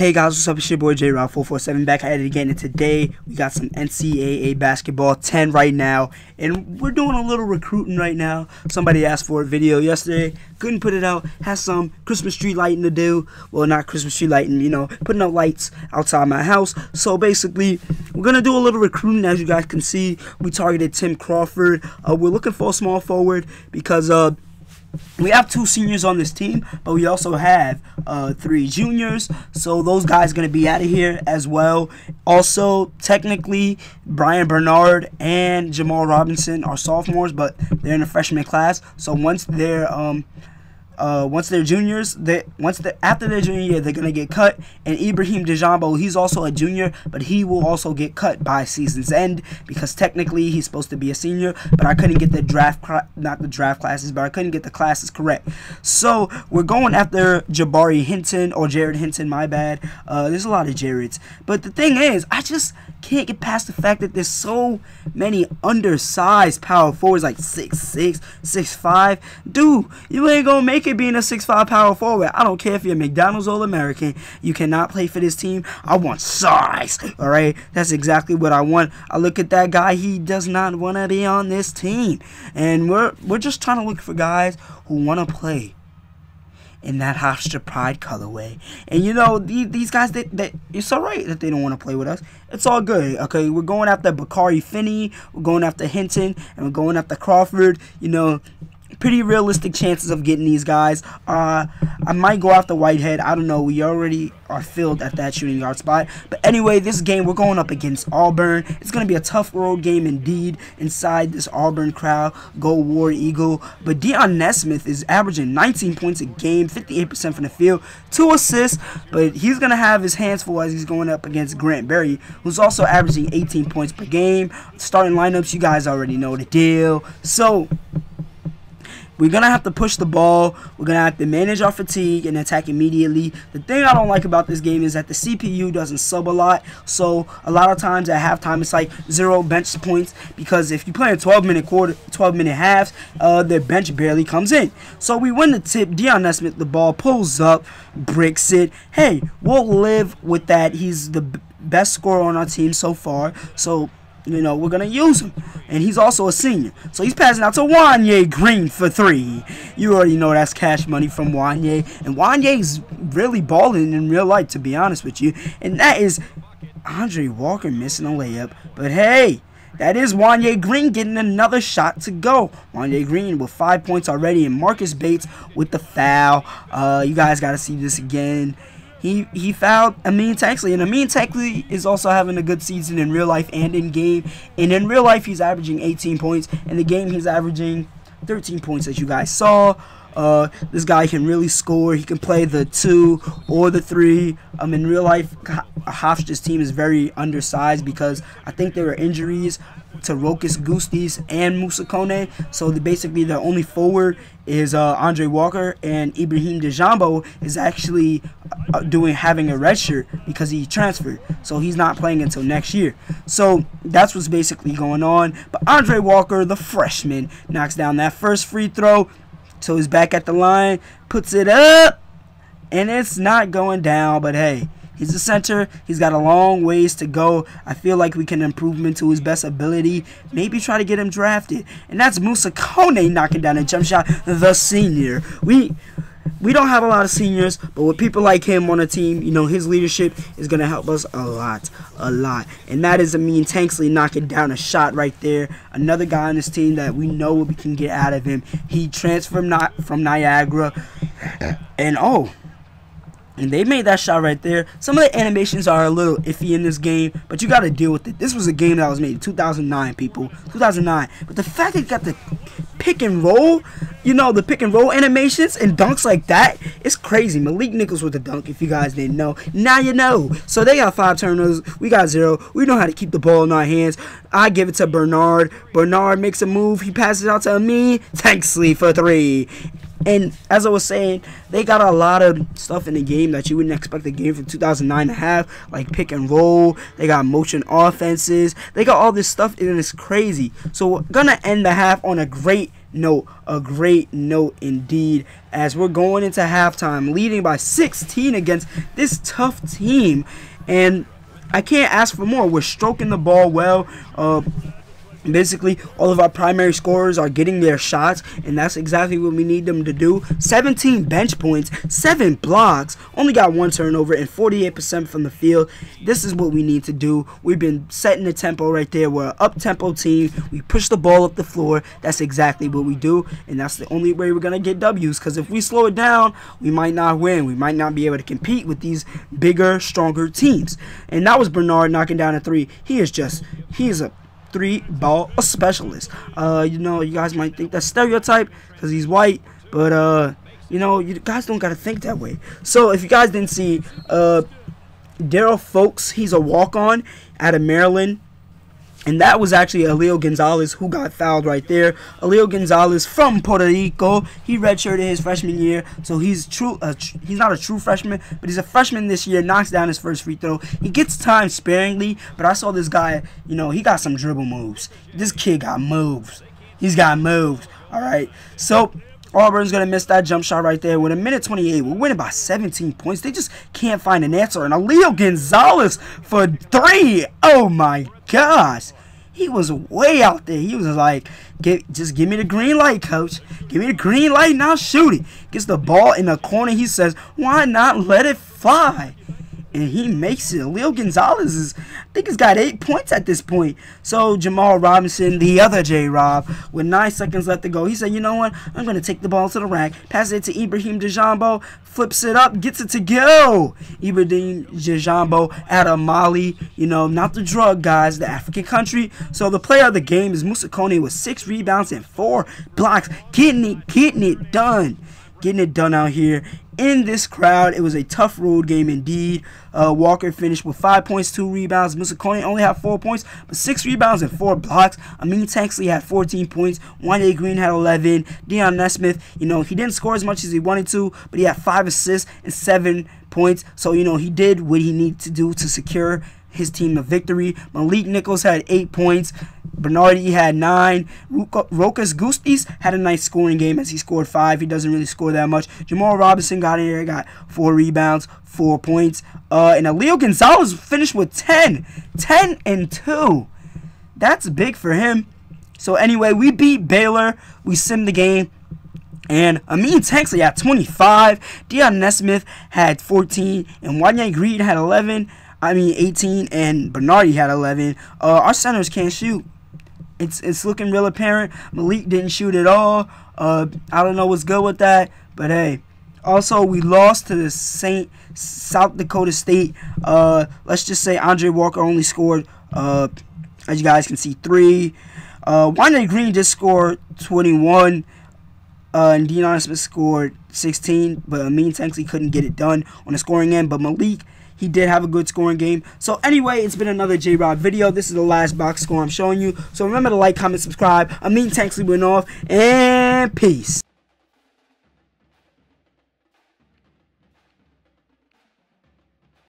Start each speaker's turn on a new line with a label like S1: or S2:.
S1: Hey guys, what's up? It's your boy J-Rob447 back at it again, and today we got some NCAA basketball 10 right now, and we're doing a little recruiting right now. Somebody asked for a video yesterday, couldn't put it out, has some Christmas tree lighting to do. Well, not Christmas tree lighting, putting up lights outside my house. So basically, we're going to do a little recruiting. As you guys can see, we targeted Tim Crawford. We're looking for a small forward because we have 2 seniors on this team, but we also have 3 juniors, so those guys are going to be out of here as well. Also, technically, Brian Bernard and Jamal Robinson are sophomores, but they're in the freshman class. So once they're juniors, after their junior year, they're gonna get cut. And Ibrahim Dejambo, he's also a junior, but he will also get cut by season's end because technically he's supposed to be a senior, but I couldn't get the I couldn't get the classes correct. So we're going after Jabari Hinton, or Jared Hinton, my bad. There's a lot of Jareds, but the thing is, I just can't get past the fact that there's so many undersized power forwards, like 6'6", 6'5". Dude, you ain't gonna make it being a 6'5" power forward. I don't care if you're a McDonald's All-American. You cannot play for this team. I want size. Alright? That's exactly what I want. I look at that guy. He does not want to be on this team. And we're just trying to look for guys who want to play in that Hofstra pride colorway. And these guys, that it's alright that they don't want to play with us. It's all good. Okay, we're going after Bakari Finney, we're going after Hinton, and we're going after Crawford. Pretty realistic chances of getting these guys. I might go after Whitehead. I don't know. We already are filled at that shooting guard spot. But anyway, this game, we're going up against Auburn. It's going to be a tough road game indeed inside this Auburn crowd. Go War Eagle. But Deion Nesmith is averaging 19 points a game, 58% from the field, 2 assists. But he's going to have his hands full as he's going up against Grant Berry, who's also averaging 18 points per game. Starting lineups, you guys already know the deal. So we're going to have to push the ball. We're going to have to manage our fatigue and attack immediately. The thing I don't like about this game is that the CPU doesn't sub a lot. So a lot of times at halftime, it's like 0 bench points, because if you play a 12-minute halves, their bench barely comes in. So we win the tip. Deion Nesmith, the ball pulls up, bricks it. Hey, we'll live with that. He's the best scorer on our team so far. So we're going to use him. And he's also a senior. So he's passing out to Wanye Green for 3. You already know that's cash money from Wanye. And Wanye's really balling in real life, to be honest with you. And that is Andre Walker missing a layup. But hey, that is Wanye Green getting another shot to go. Wanye Green with 5 points already. And Marcus Bates with the foul. You guys got to see this again. He fouled Amin Taxley, and Amin Taxley is also having a good season in real life and in game. And in real life, he's averaging 18 points. In the game, he's averaging 13 points, as you guys saw. This guy can really score. He can play the 2 or the 3. In real life, Hofstra's team is very undersized because I think there were injuries to Rokas Gustis and Musa Kone. So basically their only forward is Andre Walker, and Ibrahim Dejambo is actually having a red shirt because he transferred. So he's not playing until next year. So that's what's basically going on. But Andre Walker, the freshman, knocks down that first free throw. So he's back at the line, puts it up, and it's not going down. But hey, he's a center. He's got a long ways to go. I feel like we can improve him to his best ability. Maybe try to get him drafted. And that's Musa Kone knocking down a jump shot, the senior. We don't have a lot of seniors, but with people like him on the team, his leadership is going to help us a lot. And that is Amin Tanksley knocking down a shot right there. Another guy on this team that we know what we can get out of him. He transferred from Niagara. And they made that shot right there. Some of the animations are a little iffy in this game, but you got to deal with it. This was a game that was made in 2009, people. 2009. But the fact that you got the pick and roll, the pick and roll animations and dunks like that, it's crazy. Malik Nichols with the dunk, if you guys didn't know. Now you know. So they got 5 turnovers. We got 0. We know how to keep the ball in our hands. I give it to Bernard. Bernard makes a move. He passes it out to Amin Tanksley for 3. And as I was saying, they got a lot of stuff in the game that you wouldn't expect a game from 2009 to have, like pick and roll. They got motion offenses. They got all this stuff, and it's crazy. So we're gonna end the half on a great note indeed, as we're going into halftime, leading by 16 against this tough team, and I can't ask for more. We're stroking the ball well. Basically, all of our primary scorers are getting their shots, and that's exactly what we need them to do. 17 bench points, 7 blocks, only got 1 turnover, and 48% from the field. This is what we need to do. We've been setting the tempo right there. We're an up-tempo team. We push the ball up the floor. That's exactly what we do, and that's the only way we're going to get W's, because if we slow it down, we might not win. We might not be able to compete with these bigger, stronger teams. And that was Bernard knocking down a 3. He is a 3-ball specialist. You know, you guys might think that's stereotype because he's white, but you know, you guys don't gotta think that way. So if you guys didn't see, Daryl Folks, he's a walk-on out of Maryland, and that was actually Alejo Gonzalez who got fouled right there. Alejo Gonzalez from Puerto Rico. He redshirted his freshman year, so he's he's not a true freshman, but he's a freshman this year. Knocks down his first free throw. He gets time sparingly, but I saw this guy, you know, he got some dribble moves. This kid got moves. He's got moves. All right, so Auburn's going to miss that jump shot right there. With a minute 28, we're winning by 17 points. They just can't find an answer. And Alejo Gonzalez for 3. Oh, my gosh. He was way out there. He was like, just give me the green light, coach. Give me the green light and I'll shoot it. Gets the ball in the corner. He says, why not let it fly? And he makes it. Alejo Gonzalez is, I think he's got 8 points at this point. So Jamal Robinson, the other J-Rob, with 9 seconds left to go, he said, you know what? I'm going to take the ball to the rack, pass it to Ibrahim Dejambo, flips it up, gets it to go. Ibrahim Dejambo out of Mali, you know, not the drug guys, the African country. So the player of the game is Musa Kone with 6 rebounds and 4 blocks, getting it done. Getting it done out here in this crowd. It was a tough road game indeed. Walker finished with 5 points, 2 rebounds. Musa Kone only had 4 points, but 6 rebounds and 4 blocks. Amin Tanksley had 14 points. Wanye Green had 11. Deion Nesmith, you know, he didn't score as much as he wanted to, but he had 5 assists and 7 points. So, you know, he did what he needed to do to secure his team a victory. Malik Nichols had 8 points. Bernardi had 9. Rokas Gustis had a nice scoring game as he scored 5. He doesn't really score that much. Jamal Robinson got in there, got 4 rebounds, 4 points. And Alejo Gonzalez finished with 10 and 2. That's big for him. So anyway, we beat Baylor. We simmed the game. And Amin Tanksley had 25. Deion Nesmith had 14. And Wanye Green had 18, and Bernardi had 11. Our centers can't shoot. It's looking real apparent. Malik didn't shoot at all. I don't know what's good with that, but hey. Also, we lost to the South Dakota State. Let's just say Andre Walker only scored, as you guys can see, 3. Wanye Green just scored 21. And Deion Smith scored 16, but Amin Tanksley couldn't get it done on the scoring end. But Malik, he did have a good scoring game. So anyway, it's been another J-Rob video. This is the last box score I'm showing you. So remember to like, comment, subscribe. Amin Tanksley went off, and peace.